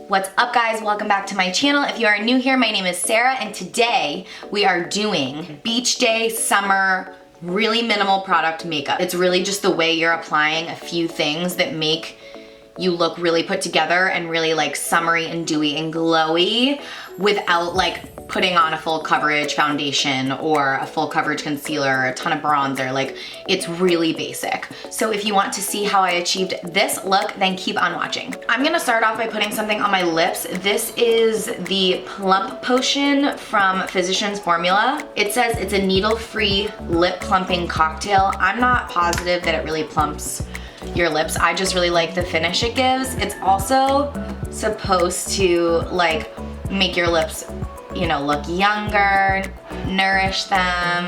What's up guys, welcome back to my channel. If you are new here, my name is Sarah and today we are doing beach day, summer, really minimal product makeup. It's really just the way you're applying a few things that make you look really put together and really like summery and dewy and glowy without like putting on a full coverage foundation or a full coverage concealer or a ton of bronzer. Like, it's really basic. So if you want to see how I achieved this look, then keep on watching. I'm gonna start off by putting something on my lips. This is the Plump Potion from Physicians Formula. It says it's a needle-free lip plumping cocktail. I'm not positive that it really plumps your lips. I just really like the finish it gives. It's also supposed to like make your lips, you know, look younger, nourish them.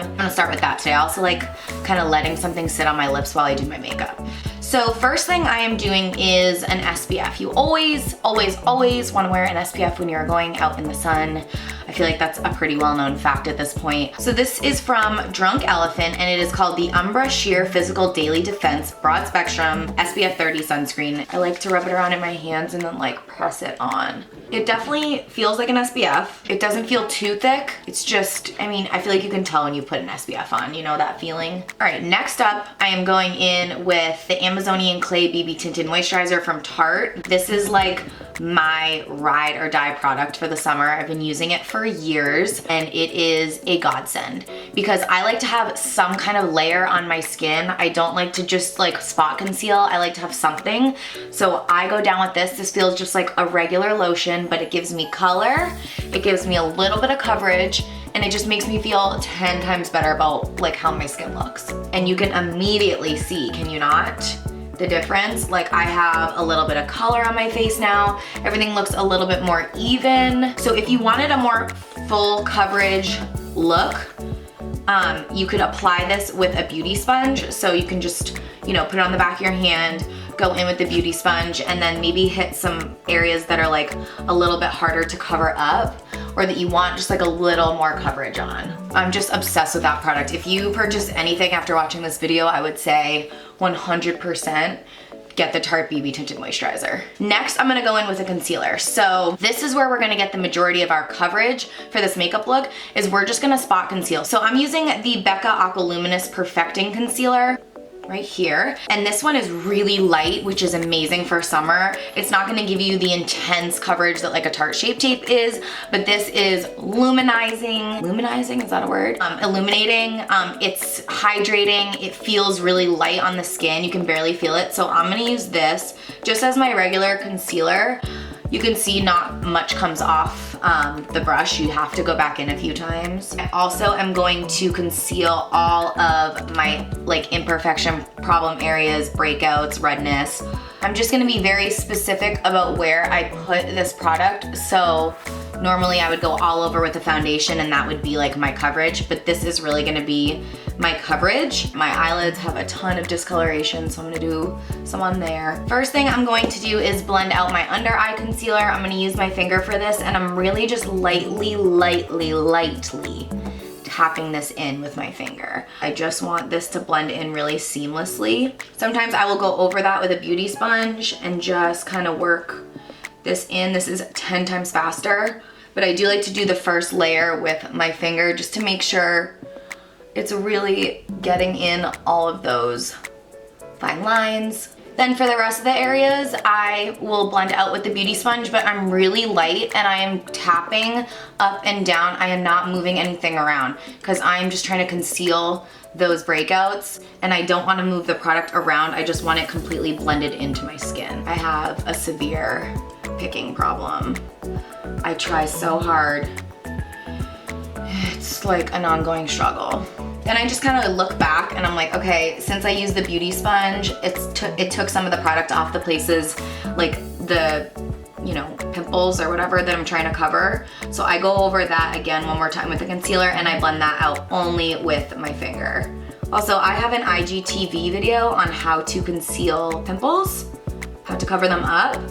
I'm gonna start with that today. I also like kind of letting something sit on my lips while I do my makeup. So first thing I am doing is an SPF. You always wanna wear an SPF when you're going out in the sun. I feel like that's a pretty well-known fact at this point. So this is from Drunk Elephant and it is called the Umbra Sheer Physical Daily Defense Broad Spectrum SPF 30 Sunscreen. I like to rub it around in my hands and then like press it on. It definitely feels like an SPF. It doesn't feel too thick. It's just, I mean, I feel like you can tell when you put an SPF on, you know that feeling? All right, next up, I am going in with the Amazonian Clay BB Tinted Moisturizer from Tarte. This is like my ride or die product for the summer. I've been using it for years and it is a godsend because I like to have some kind of layer on my skin. I don't like to just like spot conceal. I like to have something. So I go down with this. This feels just like a regular lotion, but it gives me color. It gives me a little bit of coverage and it just makes me feel 10 times better about like how my skin looks. And you can immediately see, can you not? The difference. Like, I have a little bit of color on my face now. Everything looks a little bit more even. So if you wanted a more full coverage look, you could apply this with a beauty sponge. So you can just, you know, put it on the back of your hand, go in with the beauty sponge, and then maybe hit some areas that are like a little bit harder to cover up or that you want just like a little more coverage on. I'm just obsessed with that product. If you purchase anything after watching this video, I would say 100% get the Tarte BB Tinted Moisturizer. Next, I'm gonna go in with a concealer. So this is where we're gonna get the majority of our coverage for this makeup look, is we're just gonna spot conceal. So I'm using the Becca Aqua Luminous Perfecting Concealer right here. And this one is really light, which is amazing for summer. It's not gonna give you the intense coverage that like a Tarte Shape Tape is, but this is luminizing, is that a word? Illuminating, it's hydrating, it feels really light on the skin, you can barely feel it. So I'm gonna use this just as my regular concealer. You can see not much comes off the brush. You have to go back in a few times. I also am going to conceal all of my like imperfection problem areas, breakouts, redness. I'm just gonna be very specific about where I put this product. So normally I would go all over with the foundation and that would be like my coverage, but this is really gonna be my coverage. My eyelids have a ton of discoloration, so I'm gonna do some on there. First thing I'm going to do is blend out my under eye concealer. I'm gonna use my finger for this and I'm really just lightly tapping this in with my finger. I just want this to blend in really seamlessly. Sometimes I will go over that with a beauty sponge and just kind of work this in. This is 10 times faster, but I do like to do the first layer with my finger just to make sure it's really getting in all of those fine lines. Then for the rest of the areas, I will blend out with the beauty sponge, but I'm really light and I am tapping up and down. I am not moving anything around because I'm just trying to conceal those breakouts and I don't want to move the product around. I just want it completely blended into my skin. I have a severe picking problem. I try so hard. It's like an ongoing struggle. Then I just kind of look back and I'm like, okay, since I used the beauty sponge, it took some of the product off the places, like the, you know, pimples or whatever that I'm trying to cover. So I go over that again one more time with the concealer and I blend that out only with my finger. Also, I have an IGTV video on how to conceal pimples, how to cover them up.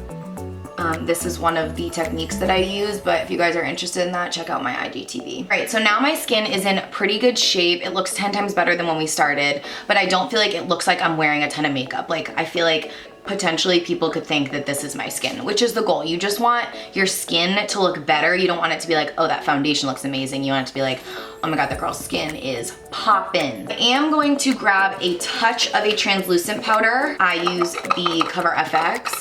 This is one of the techniques that I use, but if you guys are interested in that, check out my IGTV. All right, so now my skin is in pretty good shape. It looks 10 times better than when we started, but I don't feel like it looks like I'm wearing a ton of makeup. Like, I feel like potentially people could think that this is my skin, which is the goal. You just want your skin to look better. You don't want it to be like, oh, that foundation looks amazing. You want it to be like, oh my God, the girl's skin is poppin'. I am going to grab a touch of a translucent powder. I use the Cover FX.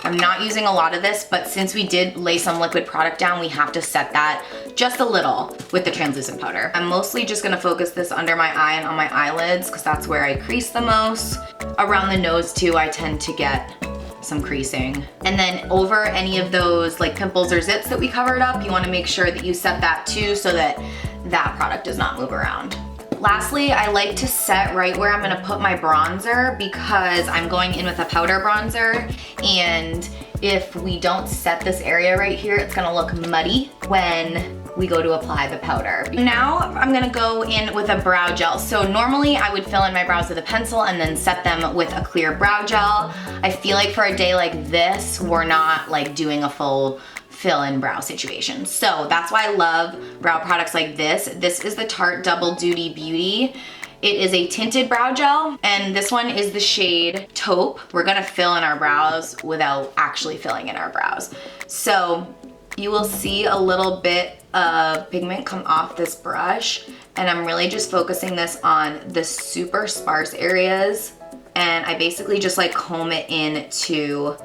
I'm not using a lot of this, but since we did lay some liquid product down, we have to set that just a little with the translucent powder. I'm mostly just gonna focus this under my eye and on my eyelids because that's where I crease the most. Around the nose too, I tend to get some creasing. And then over any of those like pimples or zits that we covered up, you wanna make sure that you set that too so that that product does not move around. Lastly, I like to set right where I'm gonna put my bronzer because I'm going in with a powder bronzer, and if we don't set this area right here, it's gonna look muddy when we go to apply the powder. Now I'm gonna go in with a brow gel. So normally I would fill in my brows with a pencil and then set them with a clear brow gel. I feel like for a day like this, we're not like doing a full fill-in brow situation. So that's why I love brow products like this. This is the Tarte Double Duty Beauty. It is a tinted brow gel, and this one is the shade Taupe. We're gonna fill in our brows without actually filling in our brows. So you will see a little bit of pigment come off this brush, and I'm really just focusing this on the super sparse areas, and I basically just like comb it into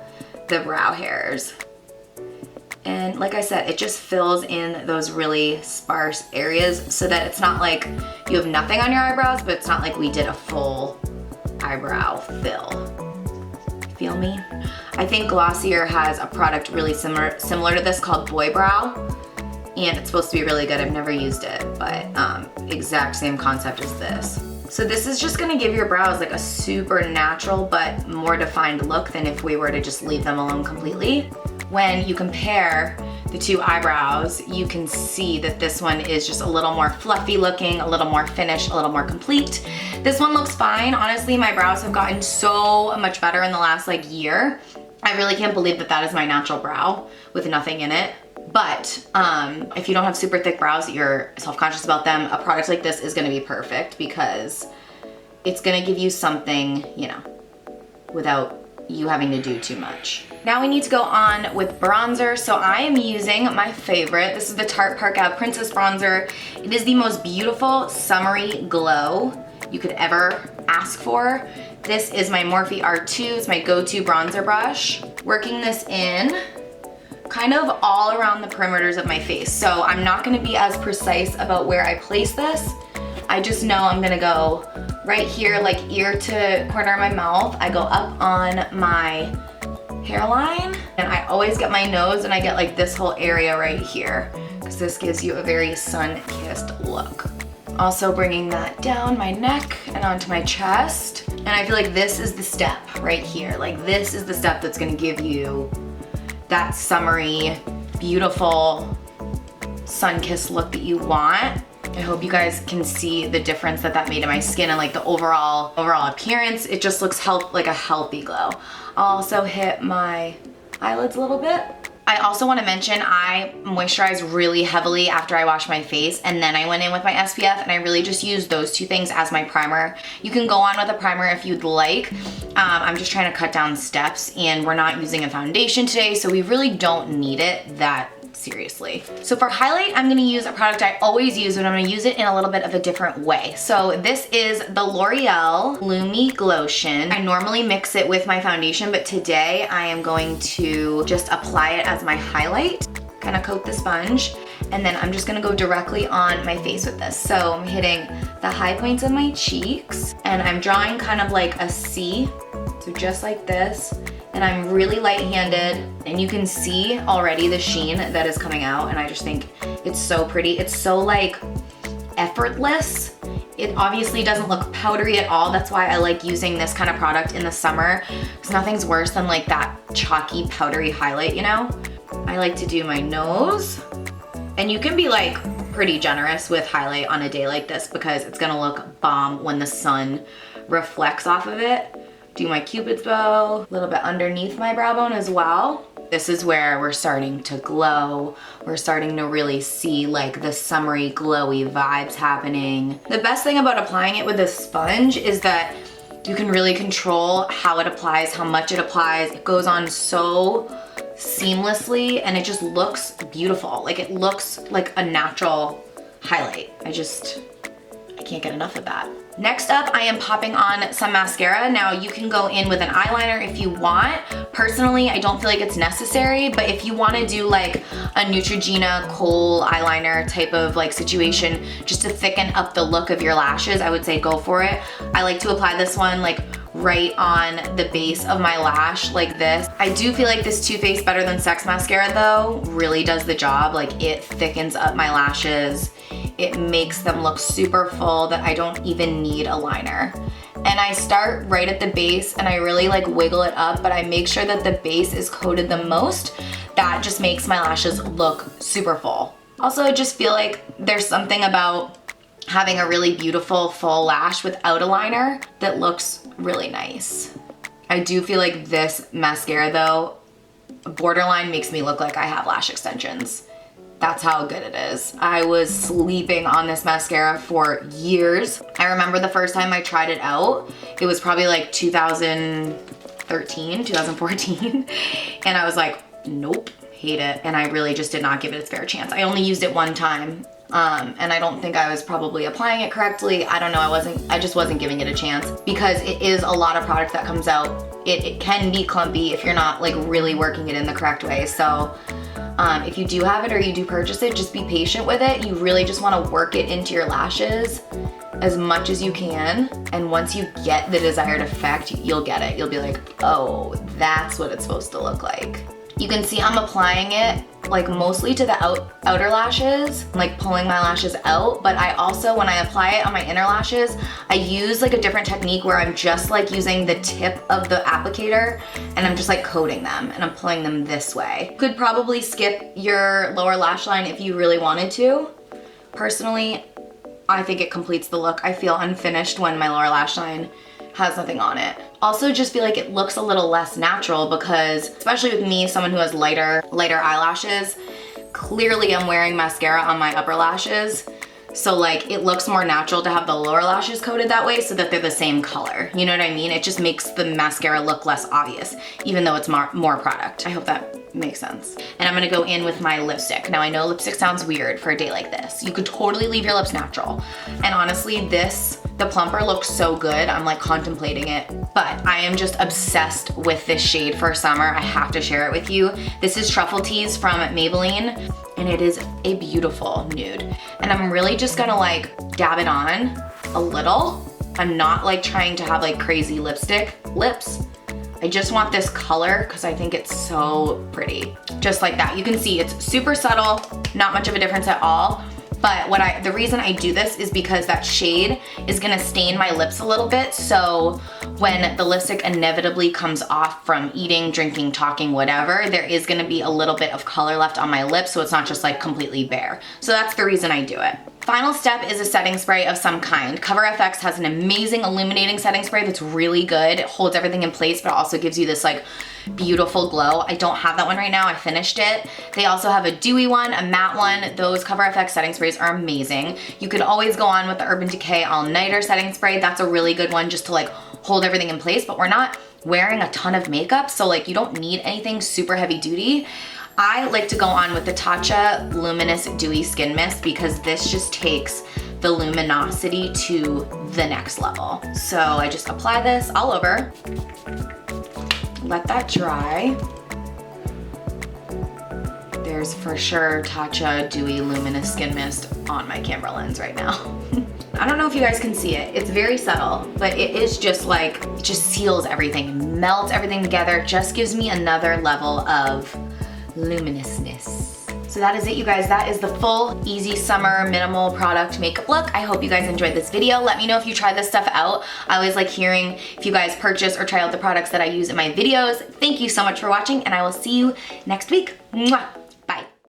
the brow hairs. And like I said, it just fills in those really sparse areas so that it's not like you have nothing on your eyebrows, but it's not like we did a full eyebrow fill. Feel me? I think Glossier has a product really similar to this called Boy Brow, and it's supposed to be really good. I've never used it, but exact same concept as this. So this is just gonna give your brows like a super natural but more defined look than if we were to just leave them alone completely. When you compare the two eyebrows, you can see that this one is just a little more fluffy looking, a little more finished, a little more complete. This one looks fine. Honestly, my brows have gotten so much better in the last like year. I really can't believe that that is my natural brow with nothing in it. But if you don't have super thick brows that you're self-conscious about them, a product like this is gonna be perfect because it's gonna give you something, you know, without you having to do too much. Now we need to go on with bronzer. So I am using my favorite. This is the Tarte Park Ave Princess Bronzer. It is the most beautiful summery glow you could ever ask for. This is my Morphe R2. It's my go-to bronzer brush. Working this in kind of all around the perimeters of my face. So I'm not gonna be as precise about where I place this. I just know I'm gonna go right here, like ear to corner of my mouth. I go up on my hairline, and I always get my nose, and I get like this whole area right here because this gives you a very sun-kissed look. Also bringing that down my neck and onto my chest. And I feel like this is the step right here. Like this is the step that's gonna give you that summery, beautiful, sun-kissed look that you want. I hope you guys can see the difference that that made in my skin and like the overall appearance. It just looks like a healthy glow. I'll also hit my eyelids a little bit. I also want to mention I moisturize really heavily after I wash my face, and then I went in with my SPF, and I really just used those two things as my primer. You can go on with a primer if you'd like. I'm just trying to cut down steps, and we're not using a foundation today, so we really don't need it that seriously. So for highlight, I'm gonna use a product I always use, but I'm gonna use it in a little bit of a different way. So this is the L'Oreal Lumi Glotion. I normally mix it with my foundation, but today I am going to just apply it as my highlight, kind of coat the sponge, and then I'm just gonna go directly on my face with this. So I'm hitting the high points of my cheeks, and I'm drawing kind of like a C, so just like this. And I'm really light-handed, and you can see already the sheen that is coming out, and I just think it's so pretty. It's so like effortless. It obviously doesn't look powdery at all. That's why I like using this kind of product in the summer, because nothing's worse than like that chalky powdery highlight, you know? I like to do my nose, and you can be like pretty generous with highlight on a day like this because it's gonna look bomb when the sun reflects off of it. Do my Cupid's bow, a little bit underneath my brow bone as well. This is where we're starting to glow. We're starting to really see like the summery glowy vibes happening. The best thing about applying it with a sponge is that You can really control how it applies, how much it applies. It goes on so seamlessly and it just looks beautiful. Like it looks like a natural highlight. I can't get enough of that. Next up, I am popping on some mascara. Now you can go in with an eyeliner if you want. Personally, I don't feel like it's necessary, but if you wanna do like a Neutrogena kohl eyeliner type of like situation, just to thicken up the look of your lashes, I would say go for it. I like to apply this one like right on the base of my lash like this. I do feel like this Too Faced Better Than Sex Mascara though really does the job. Like it thickens up my lashes. It makes them look super full that I don't even need a liner. And I start right at the base and I really like wiggle it up, but I make sure that the base is coated the most. That just makes my lashes look super full. Also, I just feel like there's something about having a really beautiful full lash without a liner that looks really nice. I do feel like this mascara though, borderline makes me look like I have lash extensions. That's how good it is. I was sleeping on this mascara for years. I remember the first time I tried it out, it was probably like 2013, 2014. And I was like, nope, hate it. And I really just did not give it its fair chance. I only used it one time. And I don't think I was probably applying it correctly. I don't know, I just wasn't giving it a chance because it is a lot of product that comes out. It can be clumpy if you're not like really working it in the correct way. So if you do have it or you do purchase it, just be patient with it. You really just wanna work it into your lashes as much as you can. And once you get the desired effect, you'll get it. You'll be like, oh, that's what it's supposed to look like. You can see I'm applying it like mostly to the outer lashes, like pulling my lashes out, but I also, when I apply it on my inner lashes, I use like a different technique where I'm just like using the tip of the applicator and I'm just like coating them and I'm pulling them this way. You could probably skip your lower lash line if you really wanted to. Personally, I think it completes the look. I feel unfinished when my lower lash line has nothing on it. Also just feel like it looks a little less natural because, especially with me, someone who has lighter eyelashes, clearly I'm wearing mascara on my upper lashes. So like it looks more natural to have the lower lashes coated that way so that they're the same color. You know what I mean? It just makes the mascara look less obvious, even though it's more product. I hope that makes sense. And I'm gonna go in with my lipstick. Now I know lipstick sounds weird for a day like this. You could totally leave your lips natural. And honestly, the plumper looks so good. I'm like contemplating it, but I am just obsessed with this shade for summer. I have to share it with you. This is Truffle Tease from Maybelline, and it is a beautiful nude. And I'm really just gonna like dab it on a little. I'm not like trying to have like crazy lipstick lips. I just want this color because I think it's so pretty. Just like that. You can see it's super subtle, not much of a difference at all. But the reason I do this is because that shade is gonna stain my lips a little bit. So when the lipstick inevitably comes off from eating, drinking, talking, whatever, there is gonna be a little bit of color left on my lips, so it's not just like completely bare. So that's the reason I do it. Final step is a setting spray of some kind. CoverFX has an amazing illuminating setting spray that's really good. It holds everything in place, but also gives you this like beautiful glow. I don't have that one right now, I finished it. They also have a dewy one, a matte one. Those CoverFX setting sprays are amazing. You could always go on with the Urban Decay All Nighter setting spray. That's a really good one just to like hold everything in place, but we're not wearing a ton of makeup, so like you don't need anything super heavy duty. I like to go on with the Tatcha Luminous Dewy Skin Mist because this just takes the luminosity to the next level. So I just apply this all over, let that dry. There's for sure Tatcha Dewy Luminous Skin Mist on my camera lens right now. I don't know if you guys can see it. It's very subtle, but it is just like, it just seals everything, melts everything together, just gives me another level of luminousness. So that is it, you guys. That is the full easy summer minimal product makeup look. I hope you guys enjoyed this video. Let me know if you try this stuff out. I always like hearing if you guys purchase or try out the products that I use in my videos. Thank you so much for watching, and I will see you next week. Mwah!